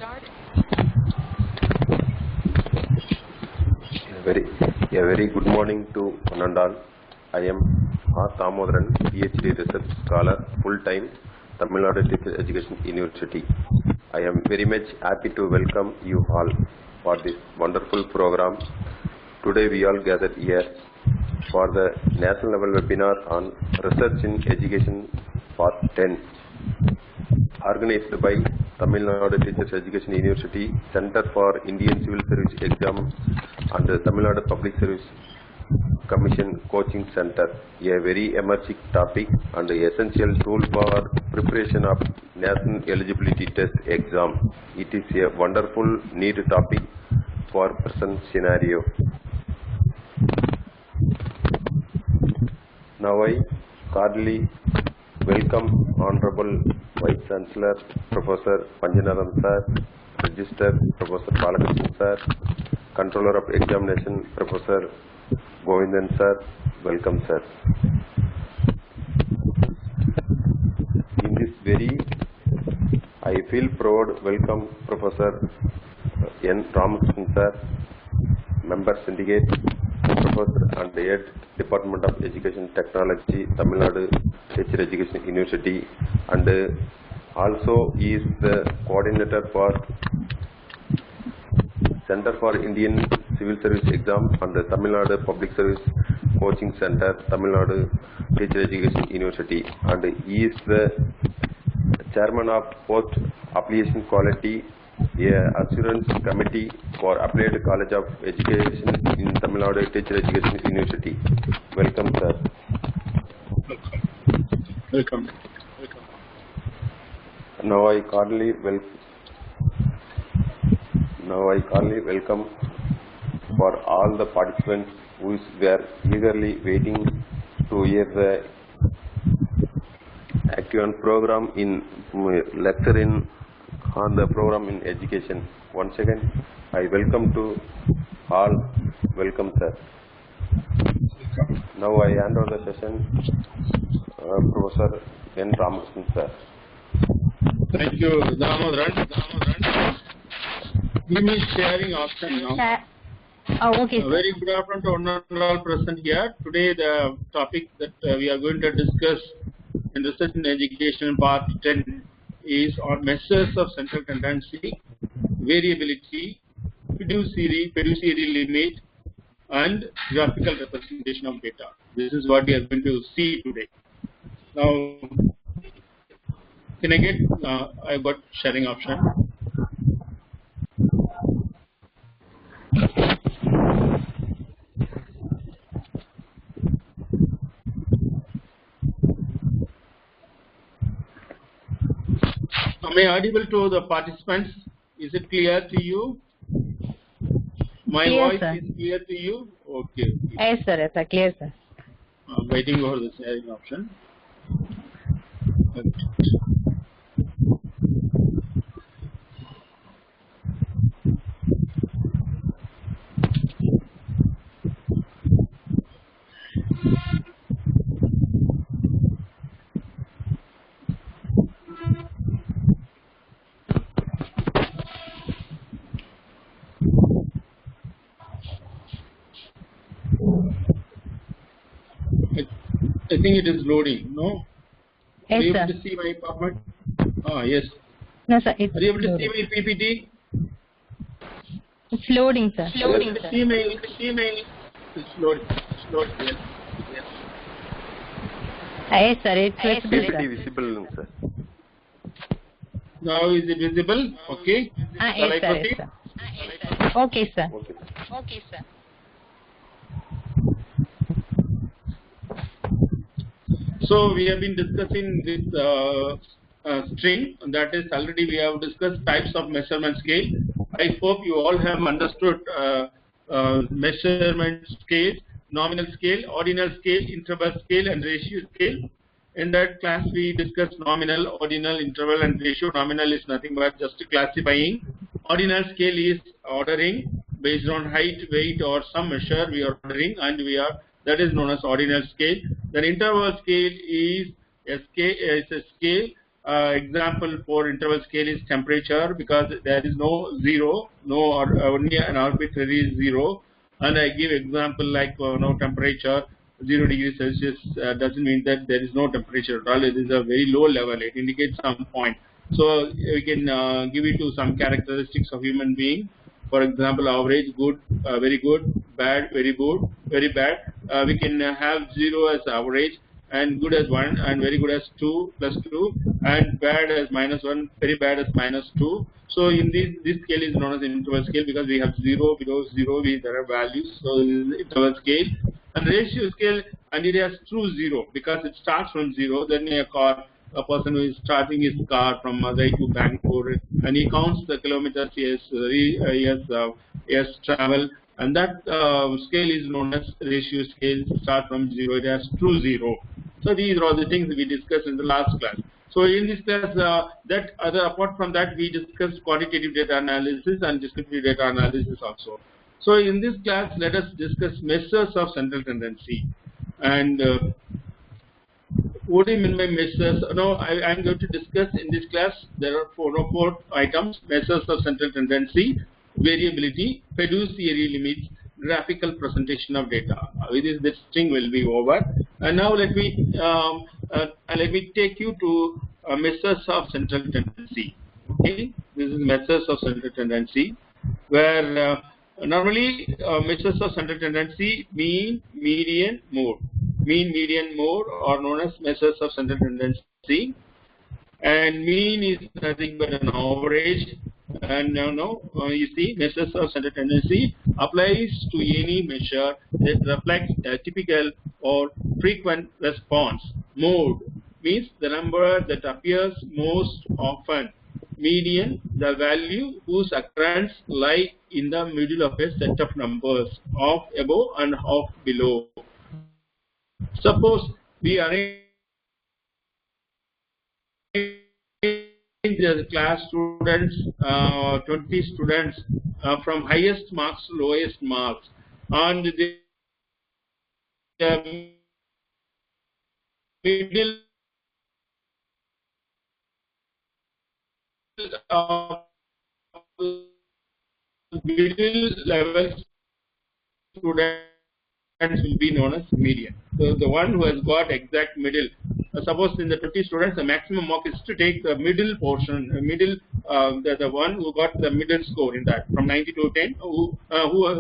A very good morning to one and all. I am R. Thamodaran, PhD Research Scholar, full-time, Tamilnadu Teacher Education University. I am very much happy to welcome you all for this wonderful program. Today we all gathered here for the national level webinar on Research in Education Part 10, organized by Tamilnadu Teachers Education University, Center for Indian Civil Service Exam and the Tamilnadu Public Service Commission Coaching Center, a very emerging topic and essential tool for preparation of National Eligibility Test exam. It is a wonderful need topic for present scenario. Now I cordially welcome Honorable Vice Chancellor Professor Panjanaram Sir, Register Professor Balakrishnan Sir, Controller of Examination Professor Govindan Sir. Welcome, sir. In this very, I feel proud, welcome Professor N.Ramakrishnan Sir, Member Syndicate, Professor and Head Department of Education Technology, Tamilnadu Teacher Education University, and also he is the coordinator for Center for Indian Civil Service Exam and the Tamilnadu Public Service Coaching Center, Tamilnadu Teacher Education University, and he is the Chairman of Post Application Quality Assurance Committee for Applied College of Education in Tamilnadu Teacher Education University. Welcome, sir. Welcome. Now I cordially welcome for all the participants who were eagerly waiting to hear the active program in lecture on the program in education. Once again, I welcome to all. Welcome, sir. Now I hand over the session Professor N.Ramakrishnan, sir. Thank you, Damodaran. Give me sharing option now. Okay. Very good afternoon to one and all present here. Today the topic that we are going to discuss in Research in Education Part 10 is on measures of central tendency, variability, fiduciary limit, and graphical representation of data. This is what we are going to see today. Now, can I get, I got sharing option. Am I audible to the participants? Is it clear to you? My clear, voice sir. is clear to you? Okay. Yes, sir. Yes, sir. Clear, sir. I'm waiting for the sharing option. I think it is loading, no? Yes, Are you sir. able to see my PowerPoint? Yes. No, sir. Are you able to see my PPT? It's loading, sir. See my, it's loading. Yes. Yes, sir. It's visible, PPT sir. visible, sir. Now is it visible? Okay. Shall I Yes, sir. proceed? Yes, sir. Okay, sir. Okay. So we have been discussing this string, that is already we have discussed types of measurement scale. I hope you all have understood measurement scale, nominal scale, ordinal scale, interval scale, and ratio scale. In that class we discussed nominal, ordinal, interval, and ratio. Nominal is nothing but just classifying. Ordinal scale is ordering based on height, weight, or some measure we are ordering, and that is known as ordinal scale. Then interval scale is a scale example for interval scale is temperature, because there is no zero, no or only an arbitrary zero. And I give example like no temperature 0 degrees Celsius doesn't mean that there is no temperature at all. It is a very low level. It indicates some point. So we can give it to some characteristics of human being. For example, average, good, very good, bad, very good, very bad. We can have 0 as average, and good as 1, and very good as 2, +2, and bad as -1, very bad as -2. So in this scale is known as interval scale, because we have 0, below 0, there are values. So this is interval scale. And ratio scale, and it has true 0, because it starts from 0. Then a person who is starting his car from Madurai to Bangalore, and he counts the kilometers he has traveled, and that scale is known as ratio scale. Start from 0, it has true 0. So these are all the things we discussed in the last class. So in this class, apart from that, we discussed quantitative data analysis and descriptive data analysis also. So in this class, let us discuss measures of central tendency. And what do you mean by measures? No, I am going to discuss in this class. There are four items: measures of central tendency, variability, fiduciary limits, graphical presentation of data. With this thing will be over. And now let me take you to measures of central tendency. Okay, this is measures of central tendency, where normally measures of central tendency, mean, median, mode. Mean, median, mode are known as measures of central tendency. And mean is nothing but an average. And you see, measures of central tendency applies to any measure that reflects a typical or frequent response. Mode means the number that appears most often. Median, the value whose occurrence lie in the middle of a set of numbers, of above and of below. Suppose we arrange the class students, 20 students, from highest marks to lowest marks, and the middle level students will be known as median. So the one who has got exact middle. Suppose in the 20 students, the maximum mark is to take the middle portion, the one who got the middle score in that, from 90 to 10, who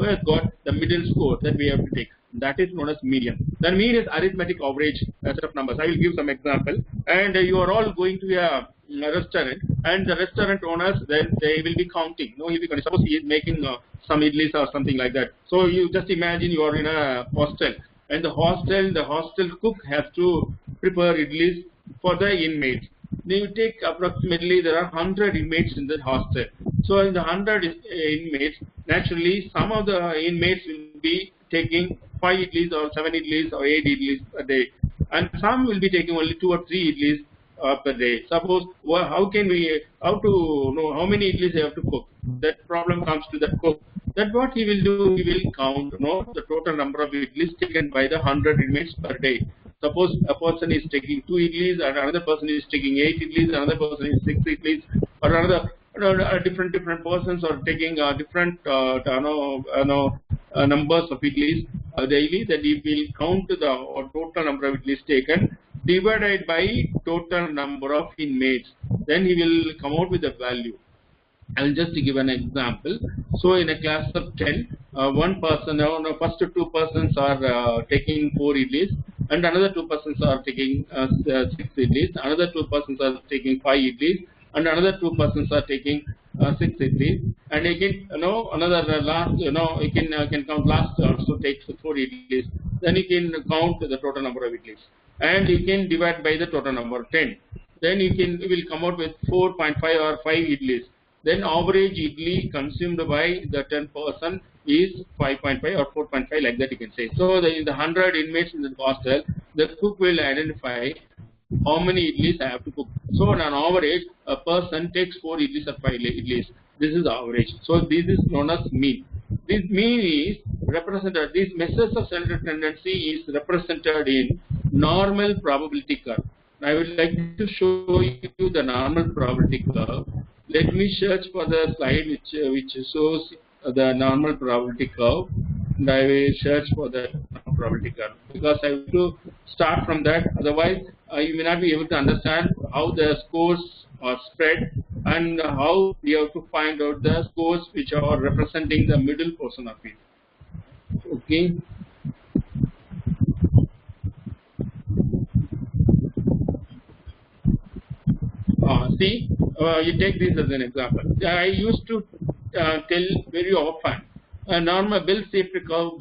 has got the middle score that we have to take. That is known as median. The mean is arithmetic average set of numbers. I will give some example. And you are all going to a restaurant, and the restaurant owners, then they will be counting. No, he'll be counting. Suppose he is making some idlis or something like that. So you just imagine you are in a hostel, and the hostel cook has to prepare idlis for the inmates. Then you take approximately, there are 100 inmates in the hostel. So in the 100 inmates, naturally some of the inmates will be taking 5 idlis or 7 idlis or 8 idlis a day, and some will be taking only 2 or 3 idlis per day. Suppose how to know how many idlis they have to cook? That problem comes to the cook. That what he will do, he will count the total number of idlis taken by the 100 inmates per day. Suppose a person is taking 2 idlis, and another person is taking 8 idlis, another person is 6 idlis, or another different persons are taking different numbers of idlis daily. Then he will count the total number of idlis taken divided by total number of inmates. Then he will come out with a value. I will just give an example. So in a class of 10, one person, first 2 persons are taking 4 idlis, and another 2 persons are taking 6 idlis, another 2 persons are taking 5 idlis, and another 2 persons are taking 6 idlis, and again another last, you can count last also takes 4 idlis. Then you can count the total number of idlis, and you can divide by the total number 10. Then you will come out with 4.5 or 5 idlis. Then average idli consumed by the 10 person is 5.5 or 4.5, like that you can say. So in the 100 inmates in the hostel, the cook will identify how many idlis I have to cook. So on an average, a person takes 4 idlis or 5 idlis. This is average. So this is known as mean. This mean is represented, these measures of central tendency is represented in normal probability curve. I would like to show you the normal probability curve. Let me search for the slide which shows the normal probability curve, and I will search for the probability curve because I have to start from that. Otherwise, you may not be able to understand how the scores are spread and how we have to find out the scores which are representing the middle portion of it. Okay. See, you take this as an example. I used to tell very often normal Bell safety curve.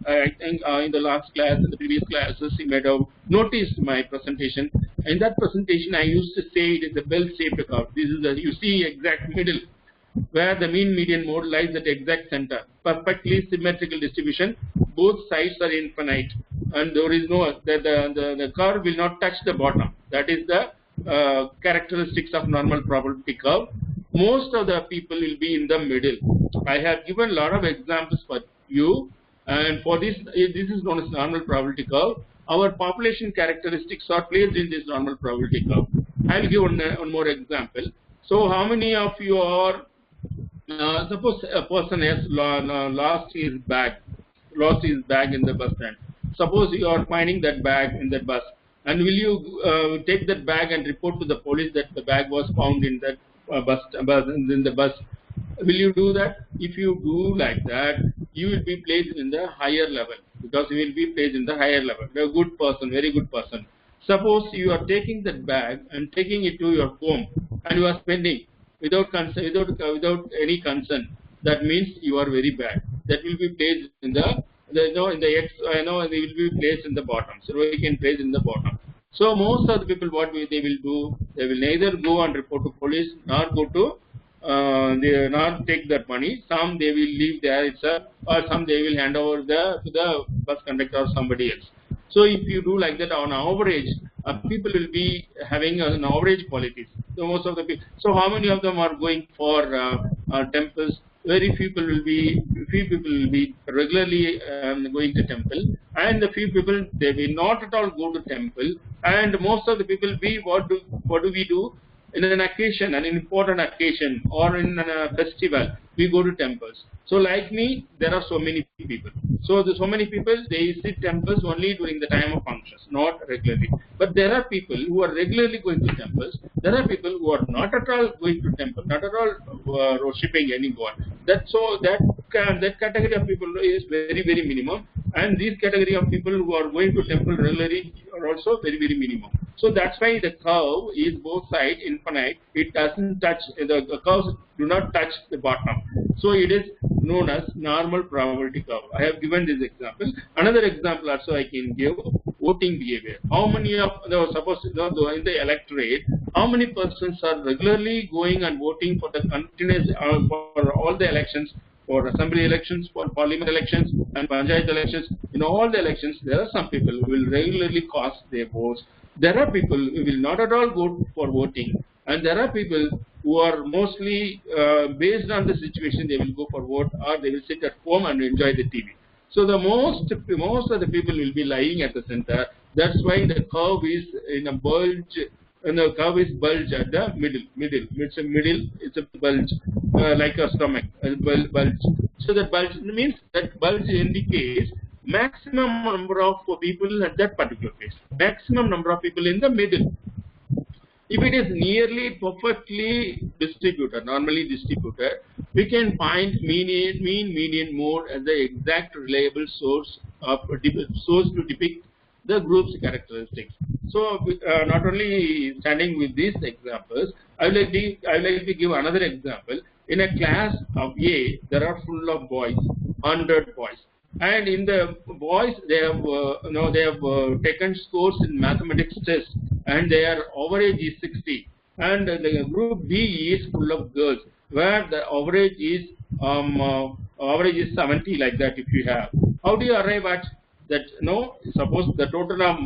I think in the last class, in the previous classes, you might have noticed my presentation. In that presentation, I used to say it is a Bell safety curve. This is the, you see, exact middle, where the mean median mode lies at exact center. Perfectly symmetrical distribution. Both sides are infinite, and there is no the curve will not touch the bottom. That is the characteristics of normal probability curve. Most of the people will be in the middle. I have given a lot of examples for you, and for this is known as normal probability curve. Our population characteristics are placed in this normal probability curve. I will give one more example. So, how many of you are suppose a person has lost his bag in the bus stand. Suppose you are finding that bag in that bus. And will you take that bag and report to the police that the bag was found in that in the bus? Will you do that? If you do like that, you will be placed in the higher level, because you will be placed in the higher level. You're a good person, very good person. Suppose you are taking that bag and taking it to your home, and you are spending without any concern. That means you are very bad. That will be placed in the they will be placed in the bottom. So we can place in the bottom. So most of the people, what they will do, they will neither go and report to police nor go to they will not take that money. Some they will leave there itself, or some they will hand over to the bus conductor or somebody else. So if you do like that, on average, people will be having an average qualities. So most of the people. So how many of them are going for temples? Very few people will be regularly going to temple, and the few people they will not at all go to temple. And most of the people what do we do? In an occasion, an important occasion, or in a festival, we go to temples. So like me, there are so many people. So so many people, they visit temples only during the time of functions, not regularly. But there are people who are regularly going to temples. There are people who are not at all going to temple, not at all worshipping any god. That category of people is very, very minimum. And this category of people who are going to temple regularly are also very, very minimum. So that's why the curve is both sides infinite. It doesn't touch, the curves do not touch the bottom. So it is known as normal probability curve. I have given this example. Another example also I can give: voting behavior. How many of suppose in the electorate, how many persons are regularly going and voting for the continuous for all the elections? For assembly elections, for parliament elections, and panchayat elections. In all the elections, there are some people who will regularly cast their votes. There are people who will not at all go for voting, and there are people who are mostly based on the situation, they will go for vote, or they will sit at home and enjoy the TV. So the most of the people will be lying at the center. That's why the curve is in a bulge. And the curve is bulge at the middle. It's a bulge, like a stomach, a bulge. So that bulge indicates maximum number of people at that particular place. Maximum number of people in the middle. If it is nearly perfectly distributed, normally distributed, we can find mean median mode as the exact reliable source to depict the group's characteristics. So, not only standing with these examples, I would like to give another example. In a class of A, there are full of boys, 100 boys, and in the boys they have taken scores in mathematics test, and their average is 60. And the group B is full of girls, where the average is 70, like that. If you have, how do you arrive at that? Suppose the total of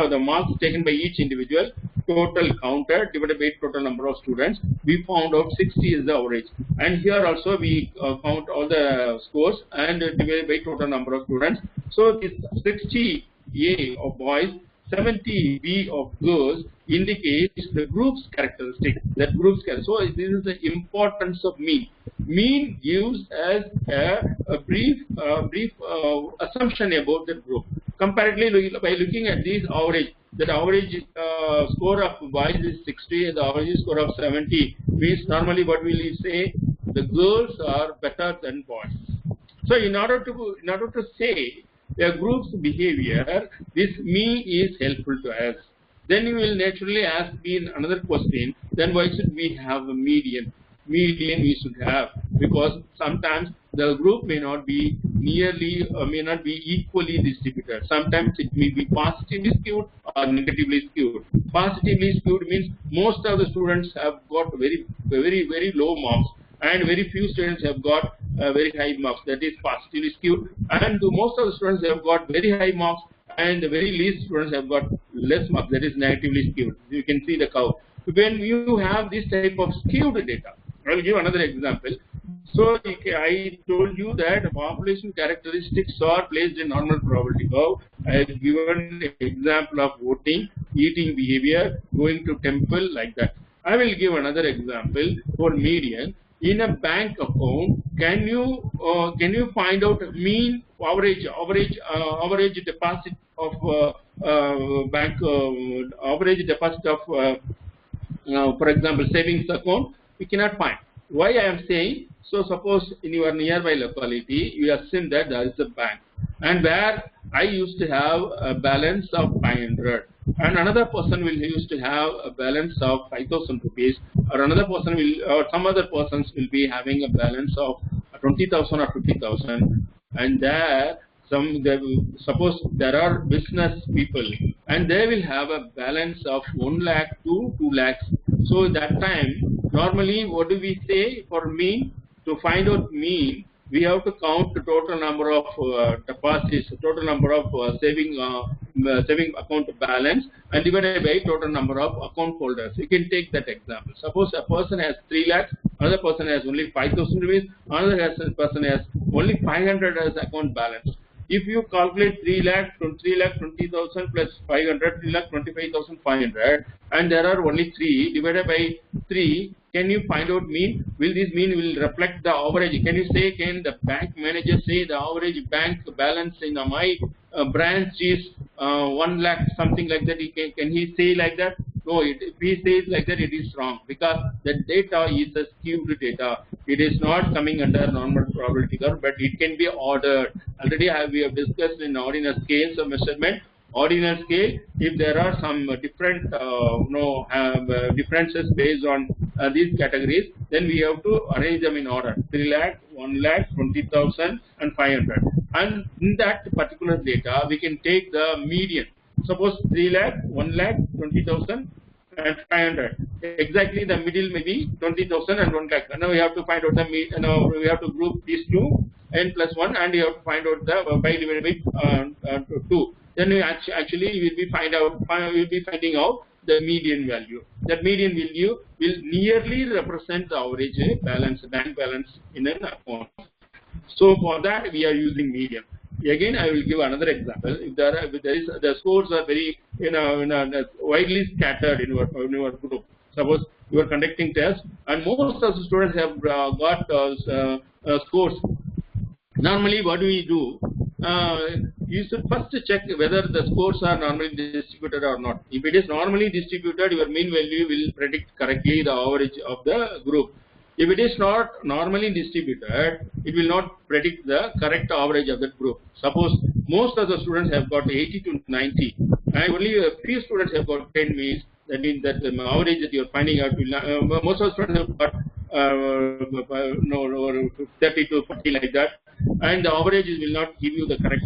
the marks taken by each individual, total counted divided by total number of students, we found out 60 is the average. And here also we count all the scores and divided by total number of students. So this 60 A of boys 70B of girls indicates the group's characteristic. That group's so this is the importance of mean. Mean gives us a brief assumption about the group. Comparatively, by looking at this average, that average score of boys is 60 and the average score of 70 means normally what will you say? The girls are better than boys. So in order to say a group's behavior, this mean is helpful to us. Then you will naturally ask me another question. Then why should we have a median? Median we should have, because sometimes the group may not be equally distributed. Sometimes it may be positively skewed or negatively skewed. Positively skewed means most of the students have got very low marks, and very few students have got very high marks. That is positively skewed. And most of the students have got very high marks, and the very least students have got less marks. That is negatively skewed. You can see the curve. When you have this type of skewed data, I will give another example. So I told you that population characteristics are placed in normal probability curve. I have given an example of voting, eating behavior, going to temple, like that. I will give another example for median. In a bank account, can you find out mean average deposit of bank average deposit of for example savings account? We cannot find. Why I am saying? So suppose in your nearby locality you assume that there is a bank, and where I used to have a balance of 500, and another person will used to have a balance of 5,000 rupees, or another person will, or some other persons will be having a balance of 20,000 or 50,000, and suppose there are business people, and they will have a balance of 1 lakh to 2 lakhs. So that time, normally what do we say for mean? To find out mean, we have to count the total number of deposits, total number of saving account balance, and divided by total number of account holders. You can take that example. Suppose a person has 3 lakhs, another person has only 5,000 rupees, another person has only 500 as account balance. If you calculate 3 lakh 20,000 plus 500, 3 lakh 25,500, and there are only 3 divided by 3, can you find out mean? Will this mean will reflect the average? Can you say, can the bank manager say the average bank balance in my branch is 1 lakh, something like that? Can he say like that? No, if he says like that, it is wrong, because the data is a skewed data. It is not coming under normal probability curve, but it can be ordered. Already we have discussed in ordinal scales of measurement. Ordinal scale, if there are some different differences based on these categories, then we have to arrange them in order: 3 lakh, 1 lakh, 20,000, and 500. And in that particular data, we can take the median. Suppose 3 lakh, 1 lakh, 20,000, and 500. Exactly the middle may be 20,000 and 1 lakh. Now we have to find out the mean. We have to group these two, n plus 1, and you have to find out the by divided by 2. Then we actually will be finding out the median value. That median value will nearly represent the average balance, bank balance in an account. So for that we are using median. Again, I will give another example. If the scores are very widely scattered in your group. Suppose you are conducting tests, and most of the students have got scores. Normally, what do we do? You should first check whether the scores are normally distributed or not. If it is normally distributed, your mean value will predict correctly the average of the group. If it is not normally distributed, it will not predict the correct average of that group. Suppose most of the students have got 80 to 90, and only a few students have got 10, means that means that the average that you are finding out will most of the students have got 30 to 40, like that, and the averages will not give you the correct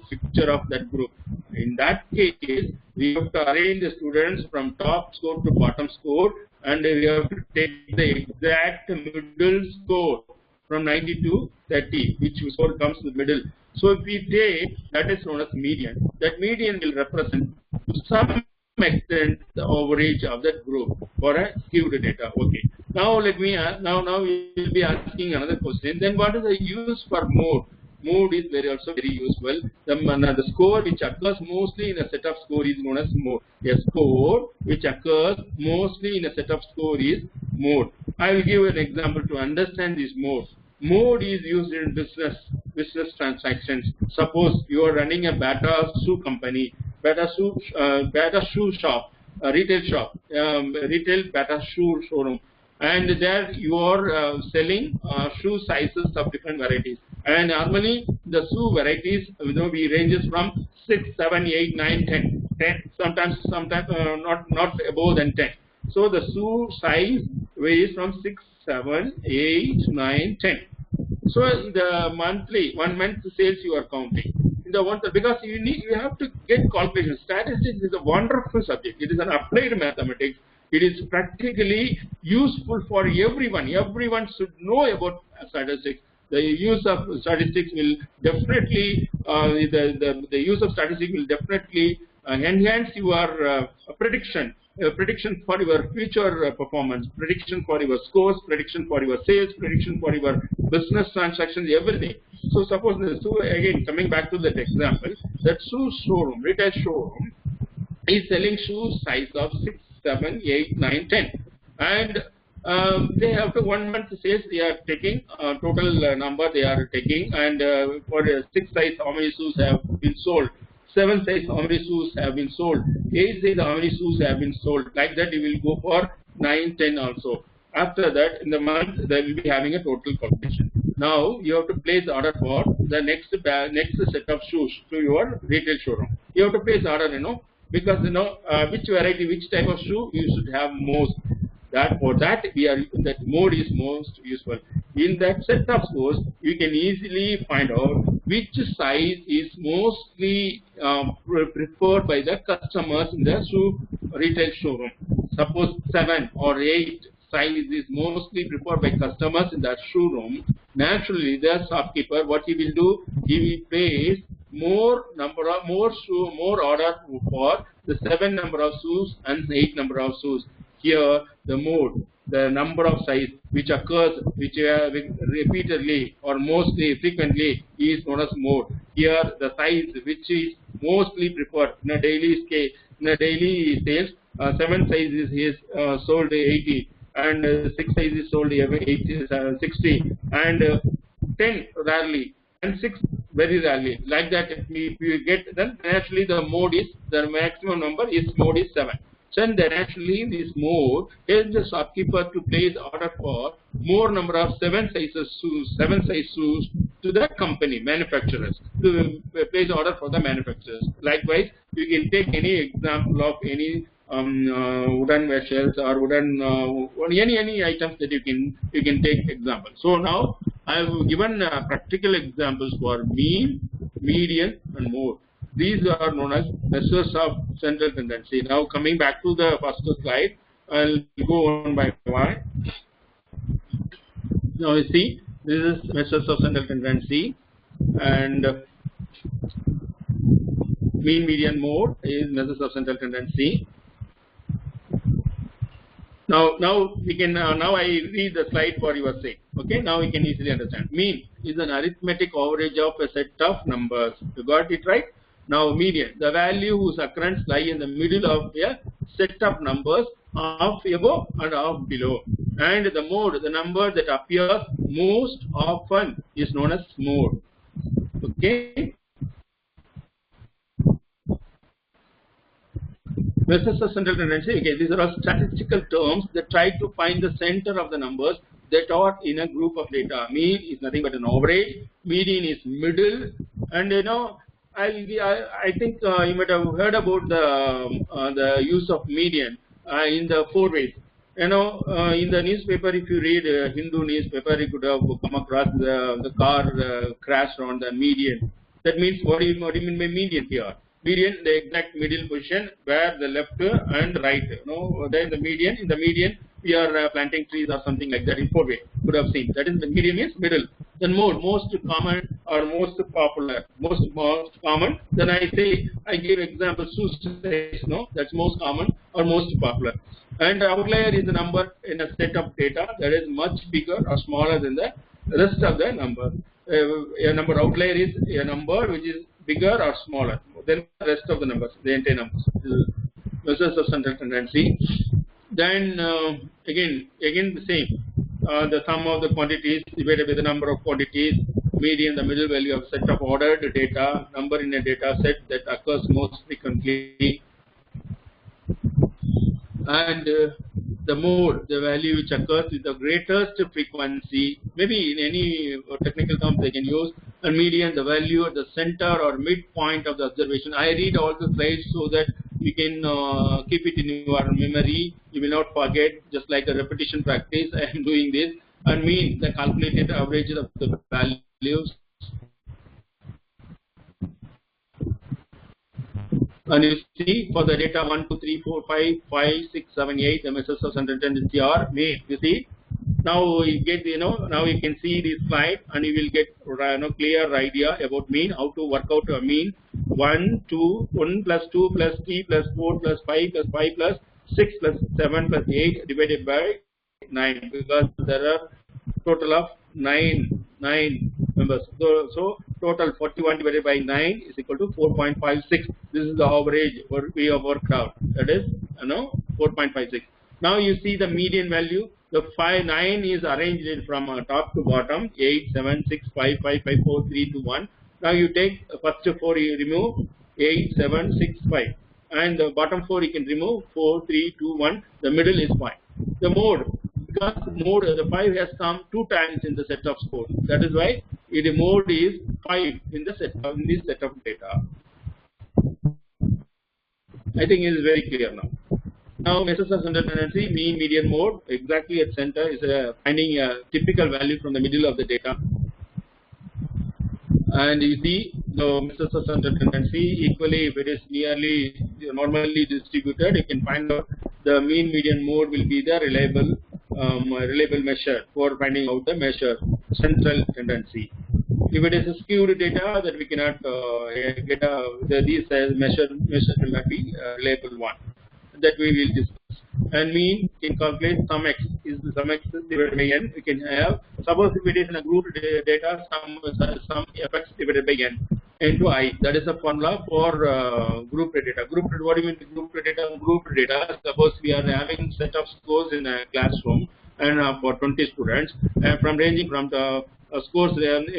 picture of that group. In that case, we have to arrange the students from top score to bottom score, and we have to take the exact middle score from 90 to 30, which score comes in the middle. So if we take, that is known as median. That median will represent to some extent the average of that group for a skewed data. Okay. Now let me now we will be asking another question. Then what is the use for mode? Mode is also very useful. The score which occurs mostly in a set of score is known as mode. A score which occurs mostly in a set of score is mode. I will give an example to understand this mode. Mode is used in business transactions. Suppose you are running a Bata shoe company, Bata shoe shop, a retail shop, retail Bata shoe showroom, and there you are selling shoe sizes of different varieties. And normally the shoe varieties, we ranges from 6, 7, 8, 9, 10, sometimes not above than 10. So the shoe size varies from 6, 7, 8, 9, 10. So the one month sales you are counting. Because you have to get calculations. Statistics is a wonderful subject. It is an applied mathematics. It is practically useful for everyone. Everyone should know about statistics. The use of statistics will definitely the use of statistics will definitely enhance your prediction for your future performance, prediction for your scores, prediction for your sales, prediction for your business transactions, everything. So suppose again coming back to that example, that shoe showroom, retail showroom is selling shoes size of 6, 7, 8, 9, 10, and they have to 1 month sales they are taking, total number they are taking, and for 6 size how many shoes have been sold, 7 size how many shoes have been sold, 8 size how many shoes have been sold. Like that you will go for 9, 10 also. After that in the month they will be having a total calculation. Now you have to place order for the next set of shoes to your retail showroom. You have to place order, because which variety, which type of shoe you should have most. For that that mode is most useful. In that set of scores, you can easily find out which size is mostly preferred by the customers in the shoe retail showroom. Suppose 7 or 8 size is mostly preferred by customers in that showroom. Naturally, the shopkeeper, what he will do, he will place more order for the 7 number of shoes and 8 number of shoes. Here, the mode, the number of size which occurs repeatedly or mostly frequently is known as mode. Here, the size which is mostly preferred in a daily scale, in a daily sales, 7 size is sold 80, and 6 size is sold 60, and 10 rarely, and 6 very rarely. Like that, if you get, then naturally the maximum number is mode is 7. So then actually this mode helps the shopkeeper to place order for more number of 7 size shoes to the company manufacturers, to place order for the manufacturers. Likewise, you can take any example of any wooden vessels or wooden any items that you can take example. So now I have given practical examples for mean, median, and mode. These are known as measures of central tendency. Now coming back to the first slide, I'll go on by one. Now you see, this is measures of central tendency, and mean, median, mode is measures of central tendency. Now we can now I read the slide for your sake. Okay, now we can easily understand. Mean is an arithmetic average of a set of numbers. You got it right? Now median, the value whose occurrence lie in the middle of a set of numbers of above and of below. And the mode, the number that appears most often is known as mode. Okay. Measures of central tendency. Okay, these are all statistical terms that try to find the center of the numbers that are in a group of data. Mean is nothing but an average. Median is middle, and I think you might have heard about the use of median in the 4 ways. In the newspaper, if you read Hindu newspaper, you could have come across the car crashed on the median. That means what do you mean by median here? Median, the exact middle position where the left and right. There in the median we are planting trees or something like that in 4 ways. Could have seen that is the median is middle. Then mode, most common or most popular, most common. Then I give example size, that's most common or most popular. And outlier is the number in a set of data that is much bigger or smaller than the rest of the number. a number outlier is a number which is bigger or smaller than the rest of the numbers, the entire numbers. Measures of central tendency. Then again the same. The sum of the quantities divided by the number of quantities, median, the middle value of set of ordered data, number in a data set that occurs most frequently, and the mode, the value which occurs with the greatest frequency, maybe in any technical terms they can use, and median, the value at the center or midpoint of the observation. I read all the slides so that you can keep it in your memory. You will not forget, just like a repetition practice. I am doing this. And mean, the calculated average of the values. And you see for the data 1, 2, 3, 4, 5, 5, 6, 7, 8, the measures of central tendency are made. You see, now you get, now you can see this slide and you will get clear idea about mean, how to work out a mean. 1 plus 2 plus 3 plus 4 plus 5 plus 5 plus 6 plus 7 plus 8 divided by 9, because there are total of 9 members. So total 41 divided by 9 is equal to 4.56. This is the average we have worked out. That is 4.56. Now you see the median value. The 9 is arranged from top to bottom, 8, 7, 6, 5, 5, 5, 4, 3, 2, 1. Now you take first 4, you remove 8, 7, 6, 5. And the bottom 4 you can remove 4, 3, 2, 1. The middle is 5. The mode, because mode, the 5 has come 2 times in the set of scores. That is why the mode is 5 in the set of, in this set of data. I think it is very clear now. Now, measures of central tendency, mean, median, mode, exactly at center is finding a typical value from the middle of the data. And you see the measures of central tendency equally, if it is nearly normally distributed, you can find out the mean, median, mode will be the reliable measure for finding out the measure central tendency. If it is a skewed data, that we cannot get these measure will not be reliable one. That we will discuss. And mean can calculate sum x is the sum x divided by n. We can have, suppose if it is in a group data, sum fx divided by n into I. That is the formula for group data. What do you mean group data? Group data. Suppose we are having set of scores in a classroom and for 20 students, from ranging from the scores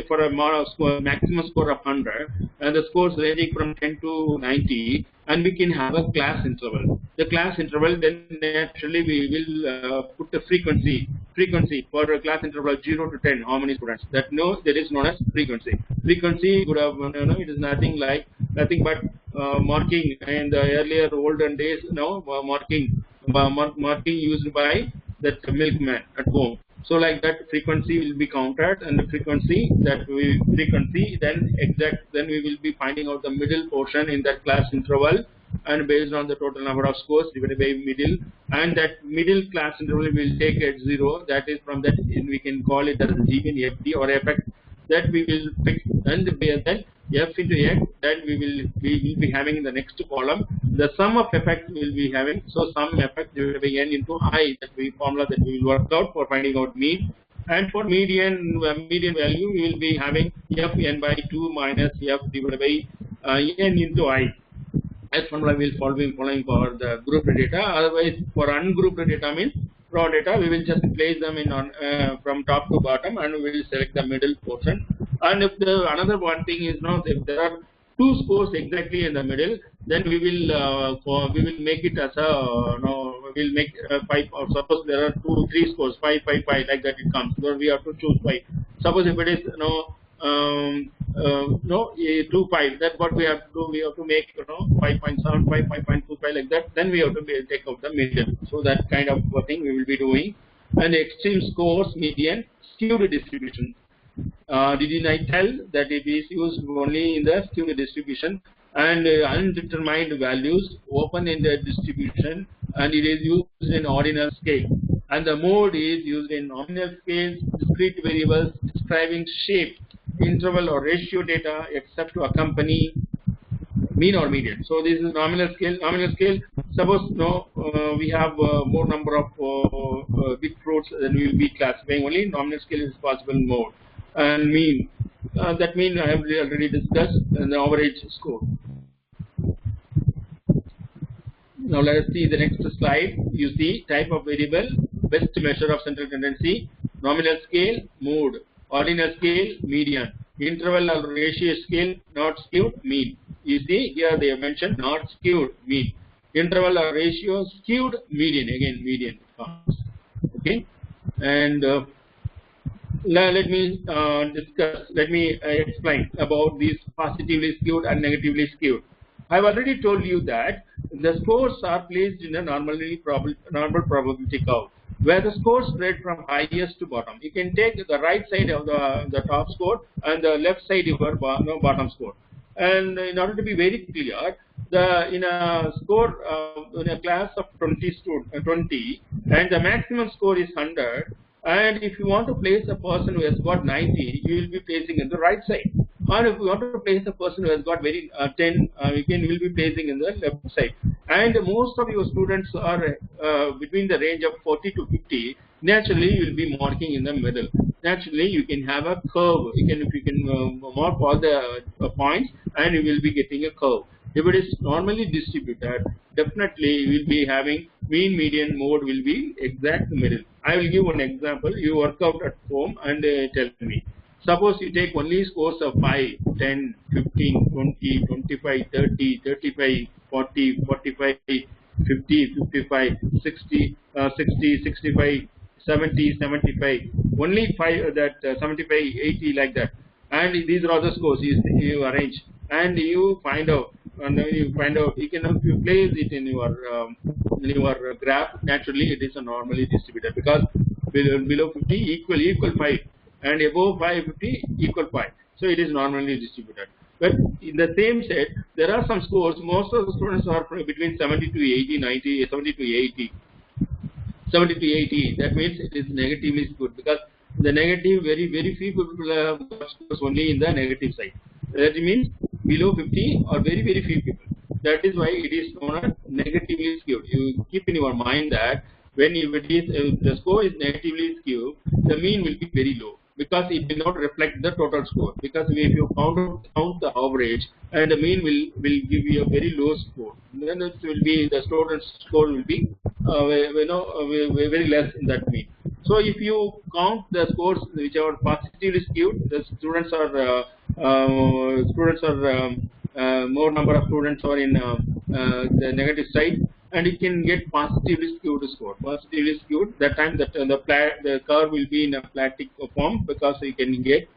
for a maximum score of 100, and the scores ranging from 10 to 90, and we can have a class interval. The class interval, then naturally we will put the frequency for a class interval of 0 to 10. How many students? That is known as frequency. Frequency would have it is nothing but marking in the earlier olden days. Marking used by that milkman at home. So like that frequency will be counted, and the frequency then we will be finding out the middle portion in that class interval, and based on the total number of scores divided by middle, and that middle class interval will take at 0. That is, from that we can call it as G FD or fx, that we will fix, and then f into x, that we will be having in the next column. The sum of fx will be having, so sum fx divided by n into I, that formula that we will work out for finding out mean. And for median value, we will be having f n by 2 minus f divided by n into I. As formula we will following for the grouped data. Otherwise, for ungrouped data means raw data, we will just place them in from top to bottom, and we will select the middle portion. And if another one thing is if there are 2 scores exactly in the middle, then we will make it as a we'll make 5. Or suppose there are 3 scores, 5, 5, 5, like that it comes. So we have to choose 5. Suppose if it is 2, 5. That's what we have to do. We have to make 5.75, 5.25, like that. Then we have to take out the median. So that kind of thing we will be doing. And the extreme scores, median, skewed distribution. Did I tell that it is used only in the skewed distribution, and undetermined values, open-ended distribution, and it is used in ordinal scale. And the mode is used in nominal scales, discrete variables, describing shape, interval or ratio data, except to accompany mean or median. So this is nominal scale. Nominal scale. Suppose we have more number of big fruits, then we will be classifying only nominal scale is possible mode. And mean that mean I have already discussed the average score. Now let us see the next slide. You see type of variable, best measure of central tendency, nominal scale, mode, ordinal scale, median, interval or ratio scale, not skewed, mean. You see here they have mentioned not skewed, mean. Interval or ratio skewed, median, again median. Okay, and let me explain about these positively skewed and negatively skewed. I have already told you that the scores are placed in a normal probability curve, where the scores spread from highest to bottom. You can take the right side of the top score and the left side your bottom score. And in order to be very clear, in a score in a class of 20 and the maximum score is 100, and if you want to place a person who has got 90, you will be placing in the right side. Or if you want to place a person who has got very 10, you will be placing in the left side. And most of your students are between the range of 40 to 50. Naturally, you will be marking in the middle. Naturally, you can have a curve. If you can mark all the points, and you will be getting a curve. If it is normally distributed, definitely you will be having mean, median, mode will be exact middle. I will give one example. You work out at home and tell me. Suppose you take only scores of 5, 10, 15, 20, 25, 30, 35, 40, 45, 50, 55, 60, 60, 65, 70, 75, only 5 that 75, 80 like that. And these are all the scores you arrange, and you find out. And you find out, you place it in your graph. Naturally, it is a normally distributed, because below 50 equal 5, and above 550 equal 5. So it is normally distributed. But in the same set, there are some scores. Most of the students are between 70 to 80, 90, 70 to 80. 70 to 80. That means it is negatively skewed, because the negative, very few people scores only in the negative side. That means below 50 or very few people. That is why it is known as negatively skewed. You keep in your mind that when the score is negatively skewed, the mean will be very low, because it will not reflect the total score. Because if you count the average, and the mean will give you a very low score, then it will be the student's score will be very less in that mean. So if you count the scores which are positively skewed, the students are more number of students are in the negative side, and you can get positively skewed score. Positively skewed, that time that the curve will be in a plateau form, because you can get.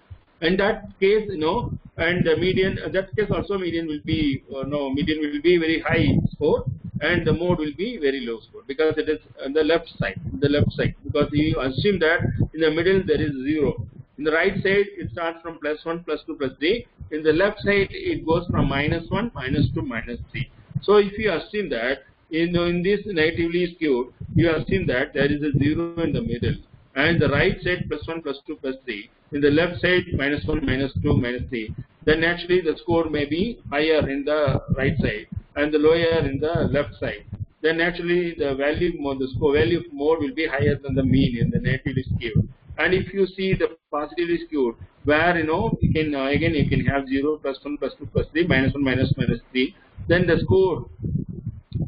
In that case, and the median. That case also median will be median will be very high score, and the mode will be very low score, because it is on the left side. Because you assume that in the middle there is 0. In the right side, it starts from +1, +2, +3. In the left side, it goes from -1, -2, -3. So if you assume that in this negatively skewed, you assume that there is a 0 in the middle, and the right side +1, +2, +3. In the left side -1, -2, -3. Then naturally the score may be higher in the right side and the lower in the left side. Then naturally the value of mode will be higher than the mean in the negatively skewed. And if you see the positively skewed, where you can again you can have 0, +1, +2, +3, -1, -3. Then the score,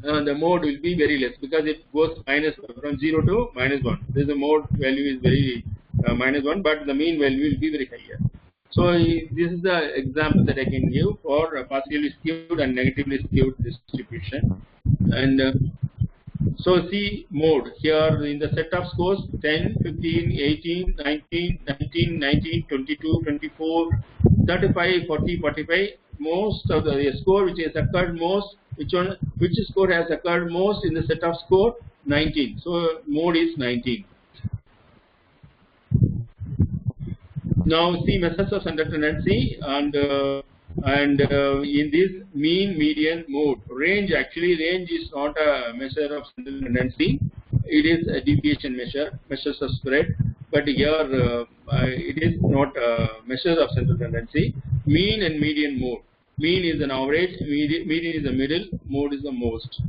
the mode will be very less, because it goes from 0 to -1. The mode value is very -1, but the mean value will be very higher. So this is the example that I can give for positively skewed and negatively skewed distribution. And so see mode here in the set of scores 10, 15, 18, 19, 19, 19, 22, 24, 35, 40, 45. Most of the score which has occurred most, which score has occurred most in the set of score 19. So mode is 19. Now see measures of central tendency, and in this mean, median, mode, range. Actually, range is not a measure of central tendency. It is a deviation measure, measures of spread. But here it is not a measure of central tendency. Mean and median, mode. Mean is an average, median is the middle, mode is the most.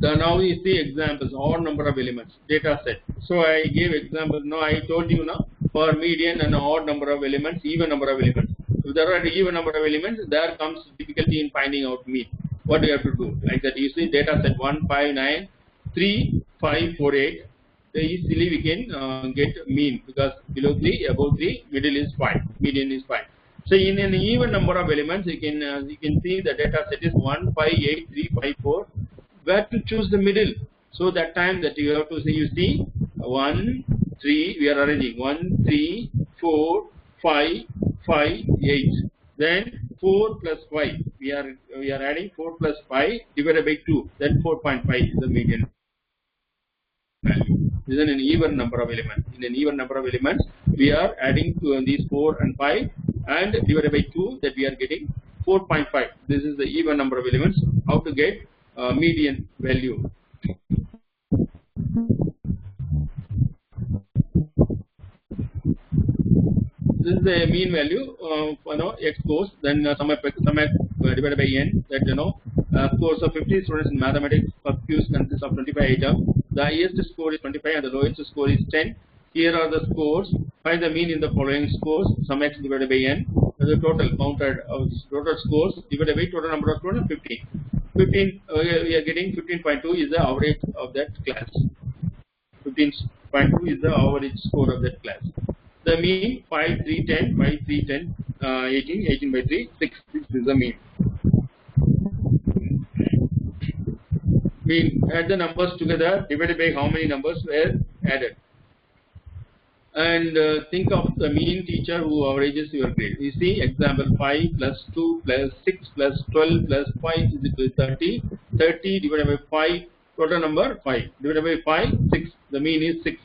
Now we see examples, odd number of elements, data set. So I gave examples. Now I told you now for median and odd number of elements, even number of elements. If there are even number of elements, there comes difficulty in finding out mean. What do you have to do? Like that, you see data set 1, 5, 9, 3, 5, 4, 8. Easily we can get mean because below 3, above 3, middle is 5, median is 5. So in an even number of elements, you can see the data set is 1, 5, 8, 3, 5, 4. Where to choose the middle? So that time that you have to say, you see 1, 3, we are arranging 1, 3, 4, 5, 5, 8. Then 4 plus 5. We are adding 4 plus 5 divided by 2. Then 4.5 is the median value. This is an even number of elements. In an even number of elements, we are adding to these 4 and 5 and divided by 2, that we are getting 4.5. This is the even number of elements. How to get median value? This is the mean value x scores, then sum x divided by n, that scores of 50 students in mathematics for Qs consists of 25 items. The highest score is 25 and the lowest score is 10. Here are the scores. Find the mean in the following scores. Sum x divided by n. The total counted of total scores divided by total number of students 15. 15 we are getting 15.2 is the average of that class. 15.2 is the average score of that class. The mean 5, 3, 10, 5, 3, 10, 18, 18 by 3, 6. This is the mean. Mean, add the numbers together divided by how many numbers were added. And think of the mean teacher who averages your grade. You see example 5 plus 2 plus 6 plus 12 plus 5 is equal to 30. 30 divided by 5, total number 5. Divided by 5, 6. The mean is 6.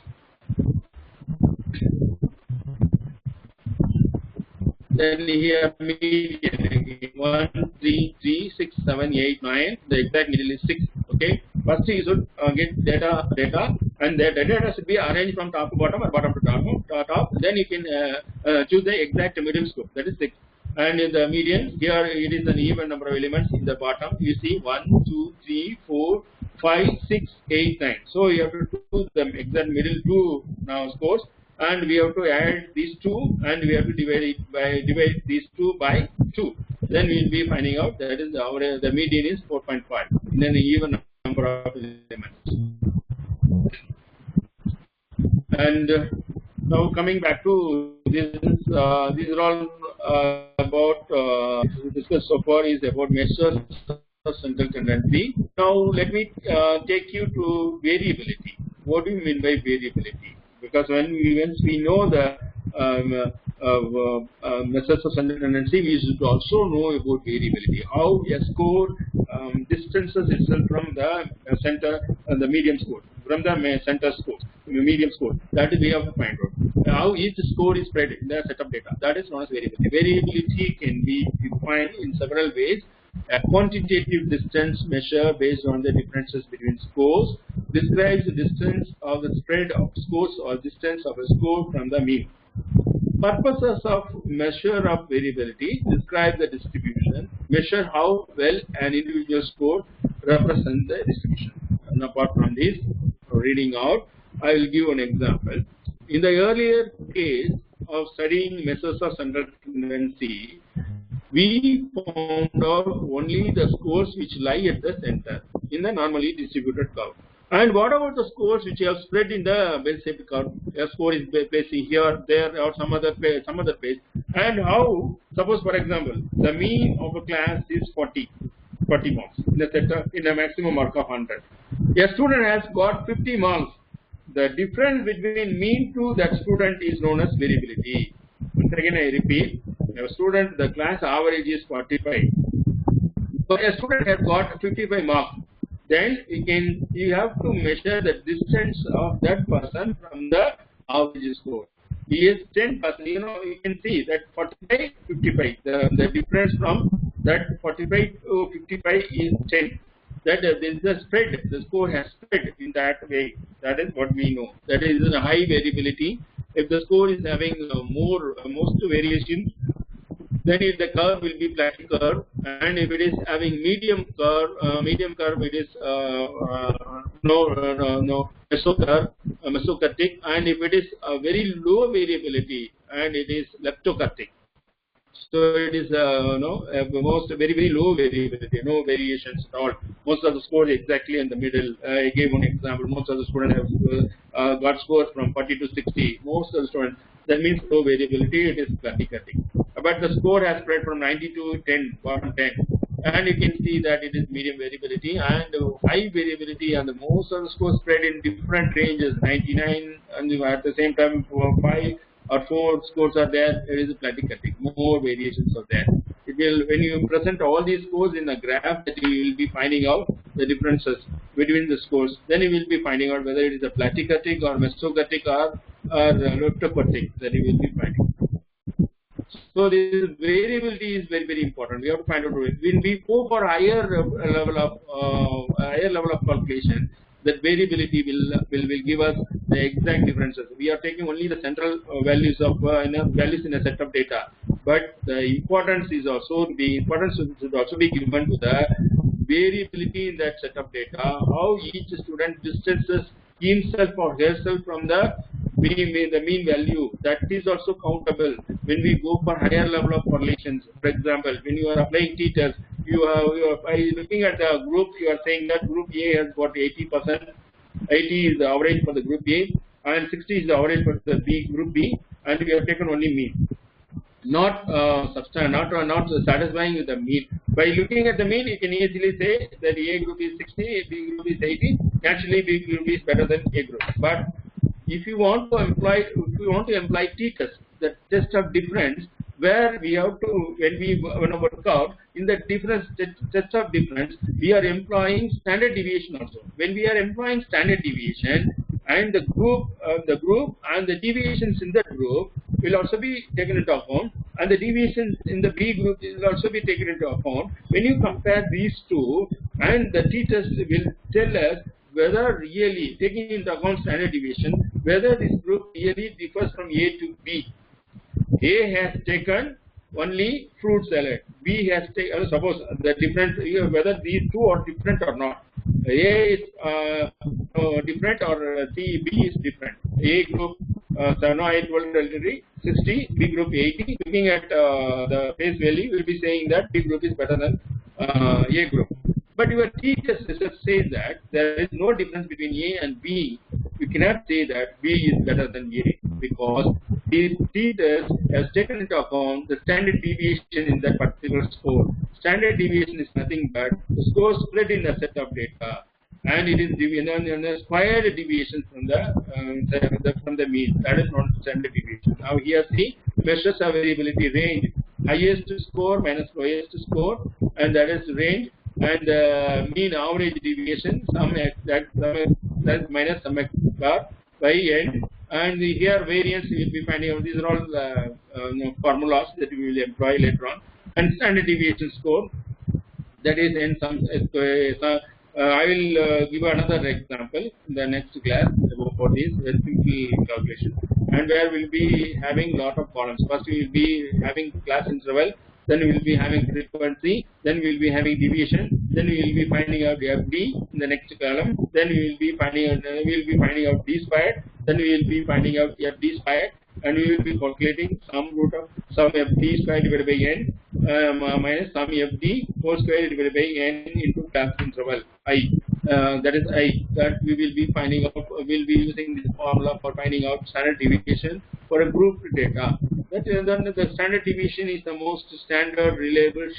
Then here median again 1, 3, 3, 6, 7, 8, 9. The exact middle is 6. Okay. First you should get data, and the data should be arranged from top to bottom or bottom to top. Then you can choose the exact middle score. That is 6. And in the median, here it is an even number of elements in the bottom. You see 1, 2, 3, 4, 5, 6, 8, 9. So you have to choose the exact middle two now scores. And we have to add these two, and we have to divide these two by 2. Then we will be finding out that is the median is 4.5 in an even number of elements. And now coming back to this, these are all about discussed so far is about measures of central tendency. Now let me take you to variability. What do you mean by variability? Because once we know the measures of central tendency, we should also know about variability. How a score distances itself from the center and the medium score, from the center score, medium score. That is we have to find out. How each score is spread in the set of data. That is known as variability. Variability can be defined in several ways. A quantitative distance measure based on the differences between scores describes the distance of the spread of scores or distance of a score from the mean. Purposes of measure of variability describe the distribution, measure how well an individual score represents the distribution. And apart from this, reading out, I will give an example. In the earlier case of studying measures of central tendency, we found out only the scores which lie at the center in the normally distributed curve. And what about the scores which have spread in the bell-shaped curve? A score is placed here, there, or some other place. And how? Suppose, for example, the mean of a class is 40 marks in a maximum mark of 100. A student has got 50 marks. The difference between mean to that student is known as variability. Once again, I repeat. A student, the class average is 45. So a student has got 55 marks. Then you have to measure the distance of that person from the average score. He is 10%. You can see that 45, 55. The difference from that 45 to 55 is 10. That there is a spread. The score has spread in that way. That is what we know. That is a high variability. If the score is having most variation, then if the curve will be plateau curve, and if it is having medium curve, it is no mesokurtic, and if it is a very low variability, and it is leptokurtic. So it is most very low variability, no variations at all. Most of the scores exactly in the middle. I gave one example. Most of the students have got scores from 40 to 60. Most of the students, that means low variability. It is plateaukurtic. But the score has spread from 90 to 10, bottom 10, and you can see that it is medium variability and high variability, and the most of the scores spread in different ranges, 99, and at the same time 5 or 4 scores are there. It is plateaukurtic. More variations are there. It will, when you present all these scores in a graph, that you will be finding out the differences between the scores. Then you will be finding out whether it is a plateaukurtic or mesokurtic or leptokurtic. That you will be finding. So this variability is very important. We have to find out when we go for higher level of calculation. That variability will give us the exact differences. We are taking only the central values of values in a set of data, but the importance should also be given to the variability in that set of data. How each student distances himself or herself from the mean value, that is also countable when we go for higher level of correlations. For example, when you are applying t-test, you are by looking at the group, you are saying that group A has got 80%, 80 is the average for the group A, and 60 is the average for the group B, and we have taken only mean. Not satisfying with the mean. By looking at the mean, you can easily say that A group is 60, B group is 80. Naturally, B group is better than A group. But if you want to employ t-test, the test of difference, where we have to, when we work out in the test of difference, we are employing standard deviation also. When we are employing standard deviation, and the group and the deviations in that group will also be taken into account, and the deviations in the B group will also be taken into account. When you compare these two, and the t-test will tell us whether really, taking into account standard deviation, whether this group really differs from A to B. A has taken only fruit salad. B has taken, suppose the difference, whether these two are different or not. A is different, or B is different. A group 7, 8, 12, 60, B group 80. Looking at the face value, we will be saying that B group is better than A group. But your t-test research says that there is no difference between A and B. We cannot say that B is better than A, because the t-test has taken into account the standard deviation in that particular score. Standard deviation is nothing but the score split in a set of data, and it is the squared deviation from the mean. That is not standard deviation. Now here see, measures of variability range, highest score minus lowest score, and that is range. And mean average deviation, sum minus sum x bar by n, and here variance we will be finding out. These are all formulas that we will employ later on. And standard deviation score, that is n sum. I will give another example in the next class for this simple calculation, and where we will be having lot of columns. First we will be having class interval, then we will be having frequency, then we will be having deviation, then we will be finding out FD in the next column, then we will be finding out D squared, then we will be finding out FD squared, and we will be calculating sum root of sum FD squared divided by n minus sum FD whole square divided by n into class interval I. That is I, that we will be finding out. We will be using this formula for finding out standard deviation for a group data. Then the standard deviation is the most standard reliable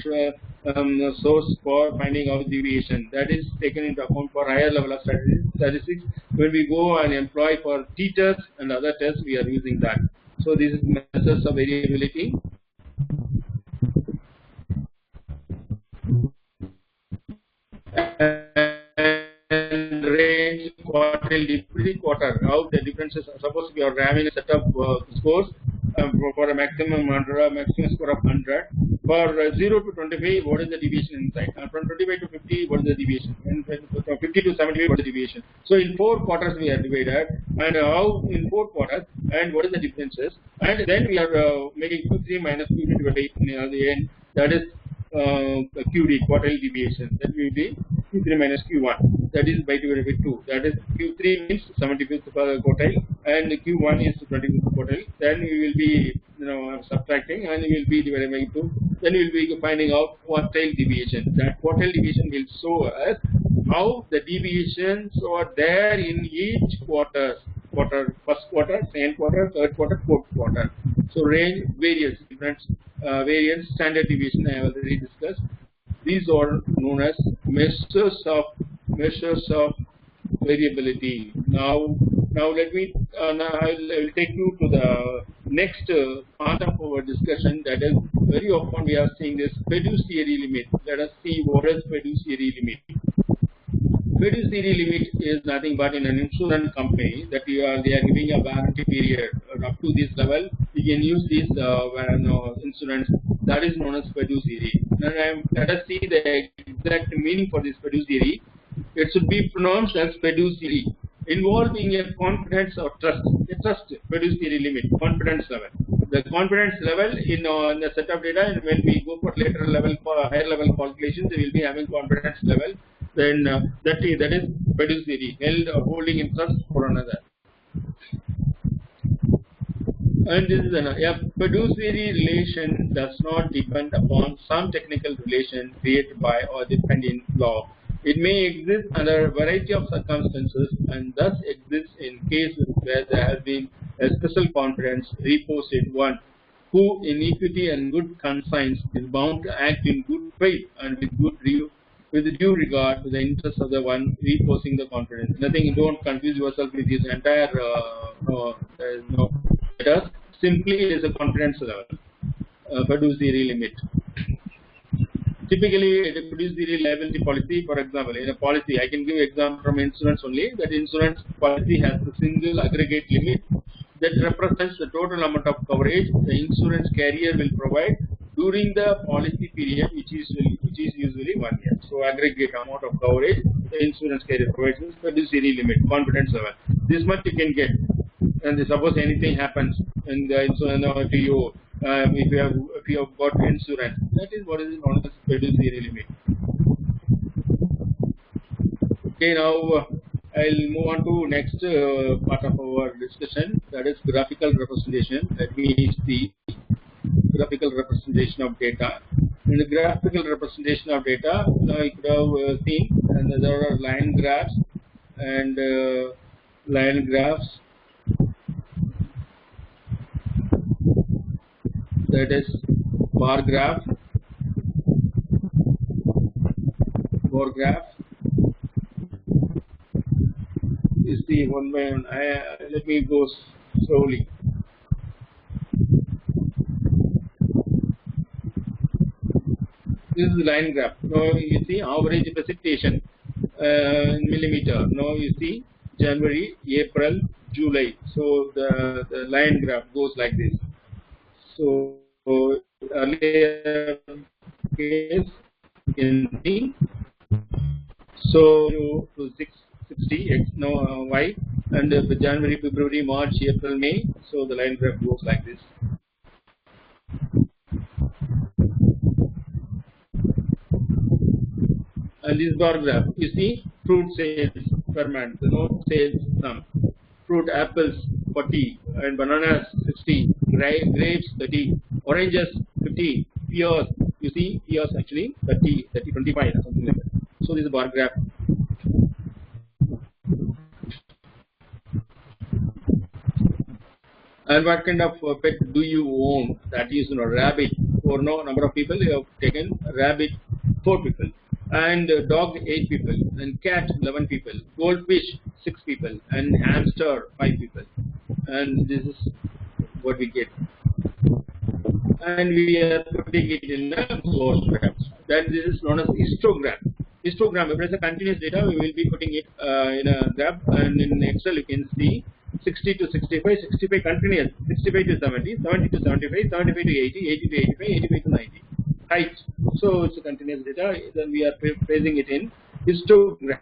source for finding out deviation. That is taken into account for higher level of statistics. When we go and employ for t-tests and other tests, we are using that. So this is measures of variability. And range, quarterly, pre-quarter, how the differences. Suppose we are having a set of scores for a maximum score of 100, For 0 to 25, what is the deviation inside? And from 25 to 50, what is the deviation? And from 50 to 75, what is the deviation? So in 4 quarters we are divided, and how in 4 quarters, and what is the differences? And then we are making Q3 minus Q2 divided by the end. That is QD, quartile deviation. That will be Q3 minus Q1. That is by divided by 2. That is Q3 means 75th quartile, and Q1 is 25th quartile. Then we will be subtracting, and we will be divided by 2. Then we will be finding out quartile deviation. That quartile deviation will show us how the deviations are there in each quarter. First quarter, second quarter, third quarter, fourth quarter. So range, various different variance, standard deviation I have already discussed. These are known as measures of variability. Now let me I will take you to the next part of our discussion. That is, very often we are seeing this fiduciary limit. Let us see what is fiduciary limit. Fiduciary limit is nothing but in an insurance company that they are giving a warranty period up to this level. You can use this insurance. That is known as fiduciary. Now let us see the exact meaning for this fiduciary. It should be pronounced as fiduciary, involving a confidence or trust. A trust fiduciary limit, confidence level. The confidence level in the set of data, and when we go for later level, higher level calculations, we will be having confidence level. Then that is fiduciary, held or holding in trust for another. And this is a fiduciary relation does not depend upon some technical relation created by or depend in law. It may exist under a variety of circumstances, and thus exists in cases where there has been a special confidence reposed in one who, in equity and good conscience, is bound to act in good faith and with due regard to the interests of the one reposing the confidence. Nothing, don't confuse yourself with this entire letter. Simply it is a confidence level, fiduciary limit. Typically, a fiduciary liability policy, for example, in a policy, I can give example from insurance only. That insurance policy has a single aggregate limit that represents the total amount of coverage the insurance carrier will provide during the policy period, which is usually 1 year. So, aggregate amount of coverage the insurance carrier provides is fiduciary limit, confidence level. This much you can get, and suppose anything happens in the insurance to you, if you have got insurance, that is what is known as fiduciary limit. Okay, now I'll move on to next part of our discussion, that is graphical representation. That means the graphical representation of data. In the graphical representation of data, now you could have seen, and there are line graphs and line graphs. That is bar graph, bar graph. You see one by one. Let me go slowly. This is the line graph. Now you see average precipitation in millimeter. Now you see January, April, July. So the line graph goes like this. So earlier case you can see. So to 660 x no y, and January, February, March, April, May. So the line graph goes like this. And this bar graph, you see fruit sales per month, sales sum. Fruit, apples 40, and bananas 60, grapes 30, oranges 50, pears, you see pears actually 30, 25 or something like that. So this is bar graph. And what kind of pet do you own? That is rabbit. For no number of people, you have taken rabbit 4 people, and dog 8 people, and cat 11 people, goldfish 6 people, and hamster 5 people. And this is what we get. And we are putting it in a bar graph. Then this is known as histogram. Histogram, if it is a continuous data, we will be putting it in a graph, and in Excel you can see 60 to 65, 65 continuous, 65 to 70, 70 to 75, 75 to 80, 80 to 85, 85 to 90. height. So it's a continuous data. Then we are placing it in histogram.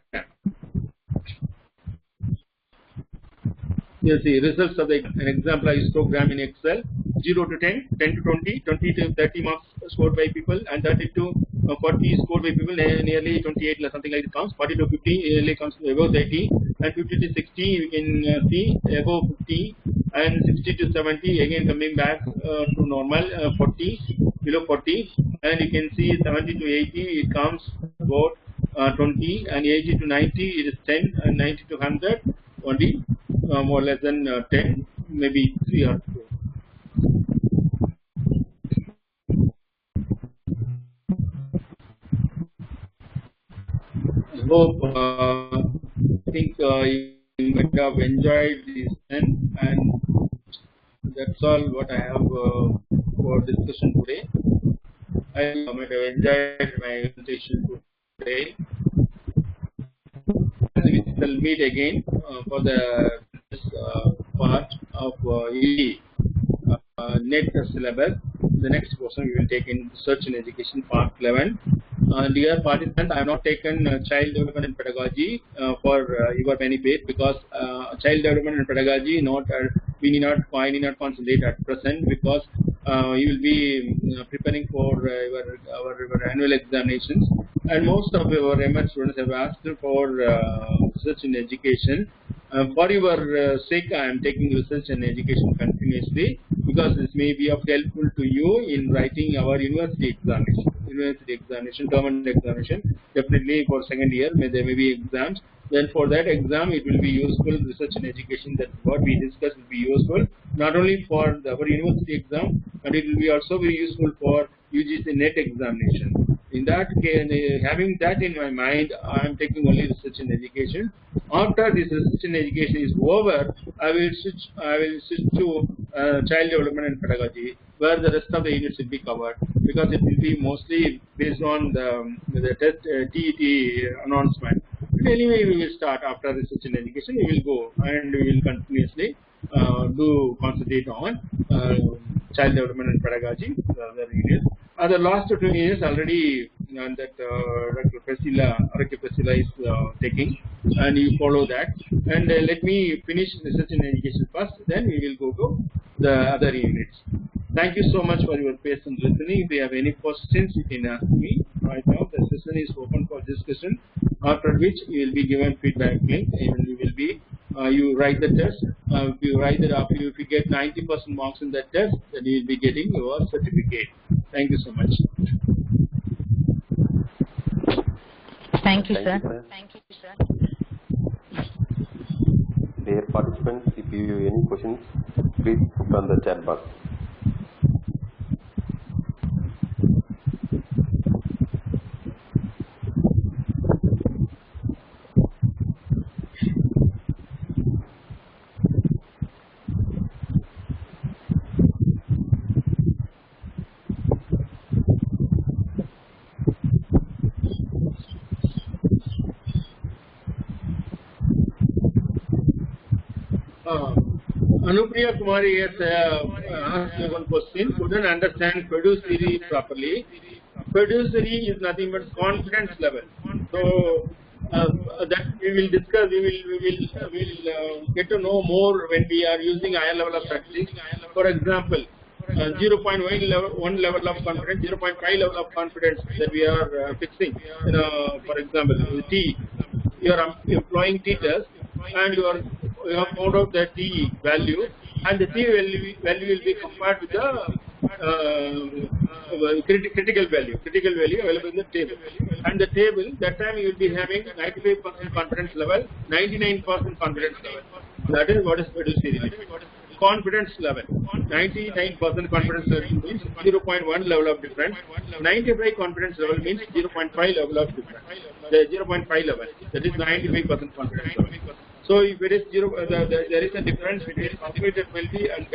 You see results of an example histogram in Excel: 0 to 10, 10 to 20, 20 to 30 marks scored by people, and 30 to 40 scored by people, nearly 28 or something like it comes. 40 to 50 nearly comes above 30, and 50 to 60 we can see above 50, and 60 to 70 again coming back to normal, 40 below 40, and you can see 70 to 80 it comes about 20, and 80 to 90 it is 10, and 90 to 100 only more or less than 10, maybe 3 or 4. I hope I think you might have enjoyed this, and that's all what I have for discussion today. I might have enjoyed my presentation today. We shall meet again for the part of net syllabus. The next portion we will take in Research in Education Part 11. Dear participants, I have not taken Child Development and Pedagogy for your benefit, because Child Development and Pedagogy we need not concentrate at present, because you will be preparing for our annual examinations, and most of our MS students have asked for Research in Education. For your sake, I am taking Research and Education continuously, because this may be of helpful to you in writing our university examination, term and examination. Definitely for second year, there may be exams. Then for that exam, it will be useful. Research and Education, that what we discussed will be useful not only for our university exam, but it will be also very useful for UGC NET examination. In that case, having that in my mind, I am taking only Research and Education. After this Research and Education is over, I will switch to Child Development and Pedagogy, where the rest of the units will be covered, because it will be mostly based on the test TET announcement. But anyway, we will start after Research and Education. We will go and we will continuously concentrate on Child Development and Pedagogy, the other units. The last 2 years already that Dr. Priscilla is taking, and you follow that. And let me finish Research and Education first, then we will go to the other units. Thank you so much for your patient listening. If you have any questions, you can ask me right now. The session is open for discussion, after which you will be given feedback link, and you will be you write the test. If you write it up, if you get 90% marks in that test, then you will be getting your certificate. Thank you so much. Thank you, sir. Thank you, sir. Dear participants, if you have any questions, please put on the chat box. Anupriya Kumari has asked me one question. Couldn't understand Purdue theory properly. Purdue theory is nothing but confidence level. So that we will discuss. We will get to know more when we are using higher level of statistics. For example, 0.1 level of confidence, 0.5 level of confidence that we are fixing. For example, T. You are employing T test, and you have found out the T value, and the T value will be compared with the critical value available in the table. And the table, that time you will be having 95% confidence level, 99% confidence level. That is what is Purdue theory. Confidence level, 99% confidence level means 0.1 level of difference. 95 confidence level means 0.5 level of difference. The 0.5 level, that is 95% confidence level. So if it is there is a difference between calculated value and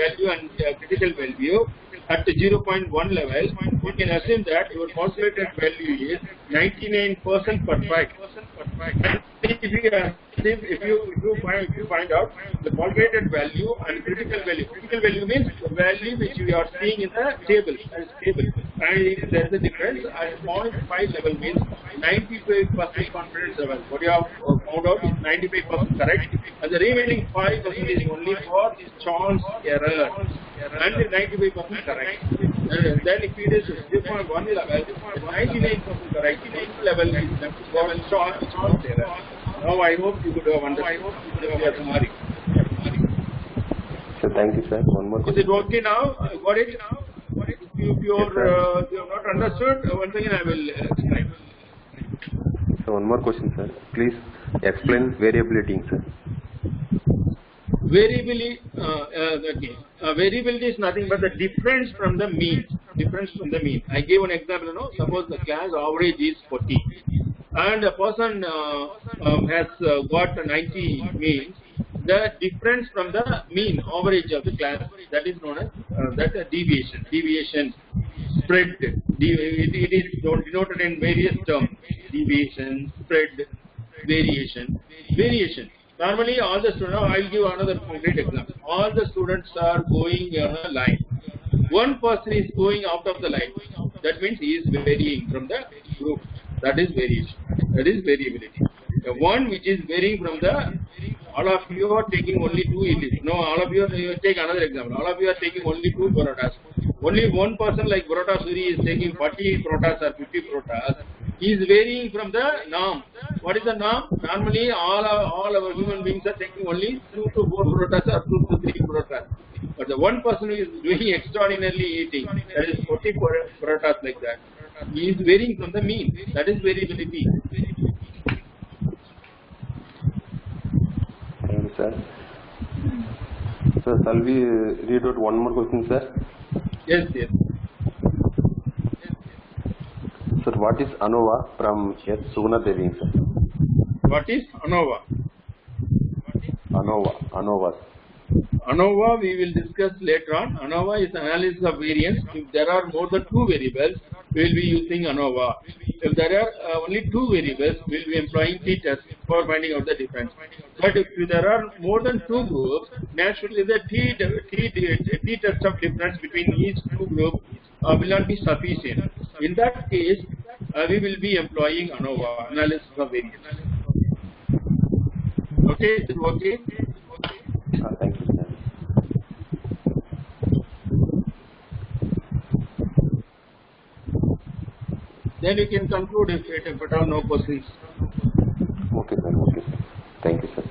critical value at the 0.1 level. You can assume that your calculated value is 99% perfect. If you find out the calculated value and critical value means the value which we are seeing in the table as table, and there is a difference at 0.5 level means 95% confidence level. What you have found out is 95% correct, and the remaining 5% is only for chance error, and the 95% correct. And then if it is 0.1 level, 99% correct, next level is for chance error. Now I hope you could have understood. So thank you, sir. One more question. Is it okay now? Got it? If you have not understood, once again I will explain. So one more question, sir. Please explain variability, sir. Variability, variability is nothing but the difference from the mean. Difference from the mean. I gave an example. No? Suppose the class average is 40, and a person has got 90 means. The difference from the mean average of the class, that is known as deviation. Deviation spread. It is denoted in various terms. Deviation, spread, variation. Variation. Normally, all the students. I will give another concrete example. All the students are going on a line. One person is going out of the line. That means he is varying from the group. That is variation. That is variability. The one which is varying from the, all of you are taking only 2 idlis. No, all of you take another example. All of you are taking only 2 parotas. Only one person like Parota Suri is taking 40 parotas or 50 parotas. He is varying from the norm. What is the norm? Normally, all our human beings are taking only 2 to 4 parotas or 2 to 3 parotas. But the one person who is doing extraordinarily eating, that is 40 parotas like that, he is varying from the mean. That is variability. Thank you, sir. So shall we read out one more question, sir? Yes, yes. Sir, what is ANOVA from S. Suguna Devi, sir? What is ANOVA? ANOVA. ANOVA we will discuss later on. ANOVA is analysis of variance. If there are more than 2 variables, we will be using ANOVA. If there are only 2 variables, we will be employing t-test for finding out the difference. But if there are more than 2 groups, naturally the t-test of difference between each 2 groups will not be sufficient. In that case, we will be employing ANOVA, analysis of variance. Okay, is it okay? Thank you, sir. Then you can conclude if at all no questions. Okay, sir. Okay, sir. Thank you, sir.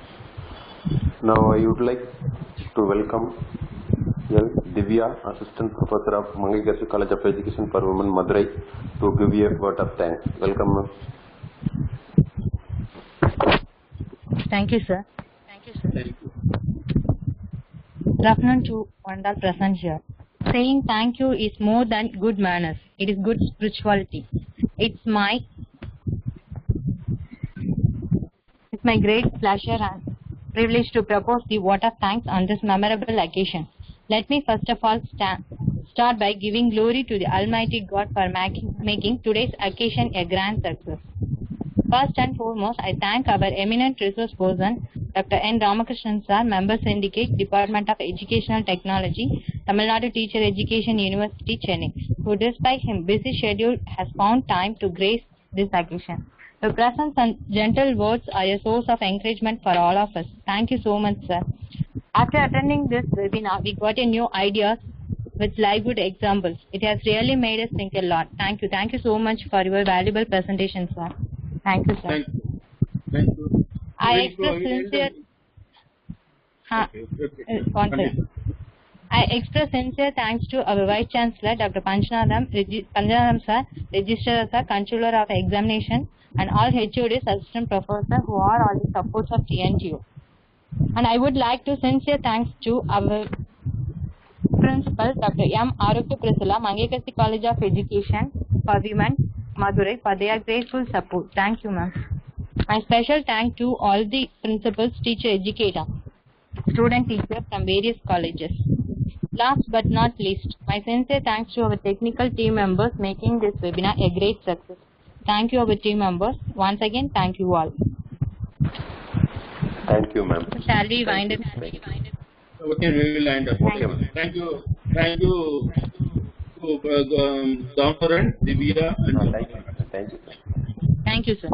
Now I would like to welcome Divya, Assistant Professor of Mangalore College of Education for Women, Madurai, to give you a word of thanks. Welcome, ma'am. Thank you, sir. Thank you. Good afternoon to one all present here. Saying thank you is more than good manners. It is good spirituality. It's my great pleasure and privilege to propose the vote of thanks on this memorable occasion. Let me first of all start by giving glory to the Almighty God for making today's occasion a grand success. First and foremost, I thank our eminent resource person, Dr.N.Ramakrishnan sir, Member Syndicate, Department of Educational Technology, Tamilnadu Teacher Education University, Chennai, who despite his busy schedule has found time to grace this occasion. Your presence and gentle words are a source of encouragement for all of us. Thank you so much, sir. After attending this webinar, we got a new ideas with live good examples. It has really made us think a lot. Thank you. Thank you so much for your valuable presentation, sir. Thank you, sir. Thank you. I express sincere. I express sincere thanks to our Vice Chancellor, Dr. Panchanaram sir, Registrar sir, Controller of Examination, and all HODs, Assistant Professor, who are all the supports of TNGO. And I would like to sincere thanks to our Principal, Dr. M. Arukya Priscilla, Mangalore College of Education for Women, Madurai, for their grateful support. Thank you, ma'am. My special thanks to all the principals, teacher, educator, student teachers from various colleges. Last but not least, my sincere thanks to our technical team members making this webinar a great success. Thank you, our team members. Once again, thank you all. Thank you, ma'am. Shall we wind up? Okay, we will wind up. Okay, ma'am. Thank you. Thank you, Damodaran, Divya, and Thank you. Thank you. Thank you, sir.